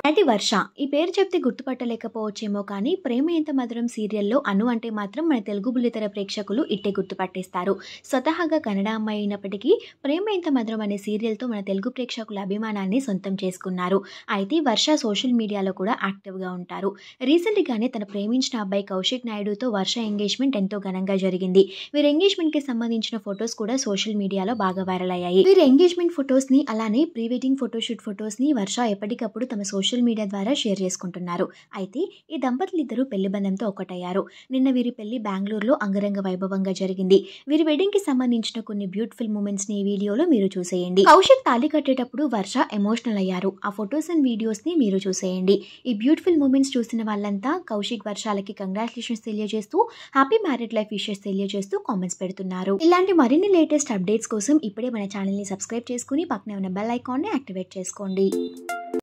నటి వర్ష ఈ పేరు చెప్తే గుర్తుపట్టలేకపోవచ్చేమో కానీ ప్రేమ ఎంత మధురం సీరియల్లో అను అంటే మాత్రం మన తెలుగు బుల్లితెర ప్రేక్షకులు ఇట్టే గుర్తుపట్టేస్తారు. స్వతహాగా కన్నడ అమ్మాయి అయినప్పటికీ ప్రేమ ఎంత మధురం అనే సీరియల్తో మన తెలుగు ప్రేక్షకుల అభిమానాన్ని సొంతం చేసుకున్నారు. అయితే వర్ష సోషల్ మీడియాలో కూడా యాక్టివ్గా ఉంటారు. రీసెంట్గానే తన ప్రేమించిన అబ్బాయి కౌశిక్ నాయుడుతో వర్ష ఎంగేజ్మెంట్ ఎంతో ఘనంగా జరిగింది. వీరి ఎంగేజ్మెంట్కి సంబంధించిన ఫొటోస్ కూడా సోషల్ మీడియాలో బాగా వైరల్ అయ్యాయి. వీరి ఎంగేజ్మెంట్ ఫొటోస్ని అలానే ప్రీ వెడ్డింగ్ ఫోటోషూట్ ఫొటోస్ని వర్ష ఎప్పటికప్పుడు తమ సోషల్ మీడియా ద్వారా షేర్ చేసుకుంటున్నారు. అయితే ఈ దంపతులు ఇద్దరు పెళ్లి బంధంతో ఒకటయ్యారు. నిన్న వీరి పెళ్లి బెంగళూరులో అంగరంగ వైభవంగా జరిగింది. వీరి వెడ్డింగ్ కి సంబంధించిన కొన్ని బ్యూటిఫుల్ మూమెంట్స్ ని ఈ వీడియోలో మీరు చూసేయండి. కౌశిక్ తాళి కట్టేటప్పుడు వర్ష ఎమోషనల్ అయ్యారు. ఆ ఫొటోస్ అండ్ వీడియోస్ ని మీరు చూసేయండి. ఈ బ్యూటిఫుల్ మూమెంట్స్ చూసిన వాళ్ళంతా కౌశిక్ వర్షాలకి కంగ్రాచులేషన్స్ తెలియజేస్తూ హ్యాపీ మ్యారీడ్ లైఫ్ విషెస్ తెలియజేస్తూ కామెంట్స్ పెడుతున్నారు. ఇలాంటి మరిన్ని లేటెస్ట్ అప్డేట్స్ కోసం ఇప్పుడే మన ఛానల్ ని సబ్స్క్రైబ్ చేసుకుని పక్కనే ఉన్న బెల్ ఐకాన్ ని యాక్టివేట్ చేసుకోండి.